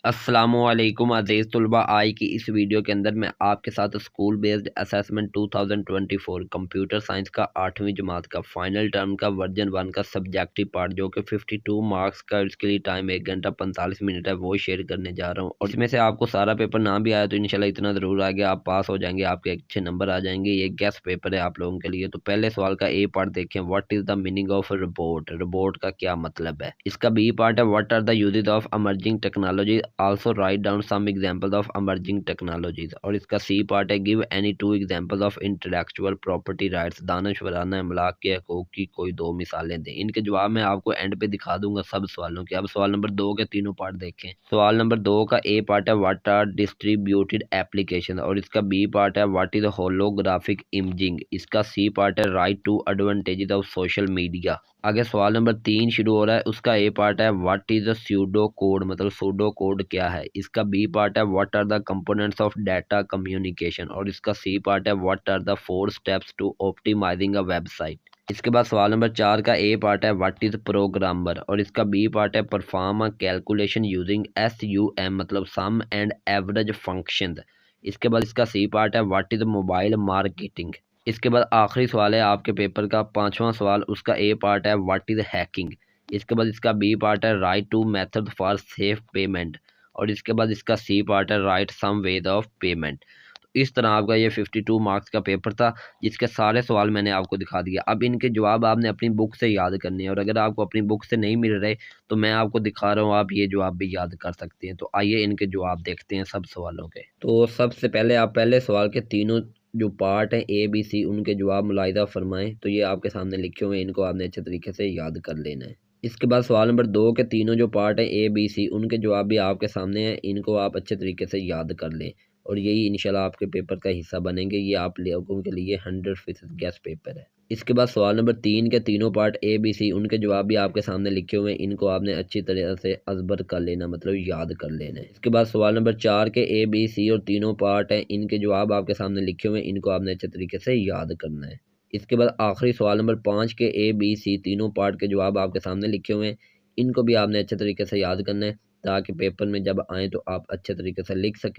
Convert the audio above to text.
अस्सलामुअलैकुम अज़ीज़ तुलबा। आज की इस वीडियो के अंदर मैं आपके साथ school based assessment 2024 computer science का 8वीं जमात का फाइनल टर्म का वर्जन 1 का सब्जेक्टिव पार्ट जो कि 52 मार्क्स का, इसके लिए टाइम 1 घंटा 45 मिनट है, वो शेयर करने जा रहा हूँ। और इसमें से आपको सारा पेपर ना भी आया तो इंशाल्लाह इतना ज़रूर आ गया, आप पास हो जाएंगे, आपके अच्छे नंबर आ जाएंगे। ये गेस्ट पेपर है आप लोगों के लिए। तो पहले सवाल का ए पार्ट देखें, what is the meaning of report. Report का क्या मतलब है। इसका बी पार्ट है, what are the usages of emerging technology, also write down some examples of emerging technologies। और इसका सी पार्ट है, give any two examples of intellectual property rights, दानिशवराना अमलाक के हकूक की कोई दो मिसालें दें। इनके जवाब मैं आपको एंड पे दिखा दूंगा सब सवालों के। अब सवाल नंबर 2 के तीनों पार्ट देखें। सवाल नंबर 2 का ए पार्ट है, व्हाट आर डिस्ट्रीब्यूटेड एप्लीकेशन। और इसका बी पार्ट है, व्हाट इज होलोग्राफिक इमेजिंग। इसका सी पार्ट है, write two advantages of social media. आगे सवाल नंबर 3 शुरू हो रहा है, उसका ए पार्ट है, what is a pseudo code, मतलब सूडो कोड क्या है। इसका बी पार्ट है, what are the components of data communication. और इसका सी पार्ट है, what are the 4 steps to optimizing a website. इसके बाद सवाल नंबर 4 का ए पार्ट है, व्हाट इज प्रोग्रामर। और इसका बी पार्ट है, perform a calculation using SUM, मतलब सम एंड एवरेज फंक्शन। इसके बाद इसका सी पार्ट है, व्हाट इज मोबाइल मार्केटिंग। इसके बाद आखिरी सवाल है आपके पेपर का 5वां सवाल, उसका ए पार्ट है, व्हाट इज हैकिंग। इसके बाद इसका बी पार्ट है, write two method for safe payment. और इसके बाद इसका सी पार्ट है, write some ways of payment. तो इस तरह आपका ये 52 मार्क्स का पेपर था, जिसके सारे सवाल मैंने आपको दिखा दिया। अब इनके जवाब आपने अपनी बुक से याद करने हैं, और अगर आपको अपनी बुक से नहीं मिल रहे तो मैं आपको दिखा रहा हूँ, आप ये जवाब भी याद कर सकते हैं। तो आइए इनके जवाब देखते हैं सब सवालों के। तो सबसे पहले आप पहले सवाल के तीनों जो पार्ट हैं ABC, उनके जवाब मुलाहिदा फरमाएं। तो ये आपके सामने लिखे हुए हैं, इनको आपने अच्छे तरीके से याद कर लेना है। इसके बाद सवाल नंबर 2 के तीनों जो पार्ट हैं ABC, उनके जवाब भी आपके सामने हैं, इनको आप अच्छे तरीके से याद कर लें, और यही इंशाल्लाह आपके पेपर का हिस्सा बनेंगे। ये आप लोगों के लिए 100% गेस्ट पेपर है। इसके बाद सवाल नंबर 3 के तीनों पार्ट ABC, उनके जवाब भी आपके सामने लिखे हुए हैं, इनको आपने अच्छी तरह से अज़बर कर लेना, मतलब याद कर लेना है। इसके बाद सवाल नंबर 4 के ABC और तीनों पार्ट हैं, इनके जवाब आपके सामने लिखे हुए हैं, इनको आपने अच्छे तरीके से याद करना है। इसके बाद आखिरी सवाल नंबर 5 के ABC तीनों पार्ट के जवाब आपके सामने लिखे हुए हैं, इनको भी आपने अच्छे तरीके से याद करना है, ताकि पेपर में जब आए तो आप अच्छे तरीके से लिख सकें।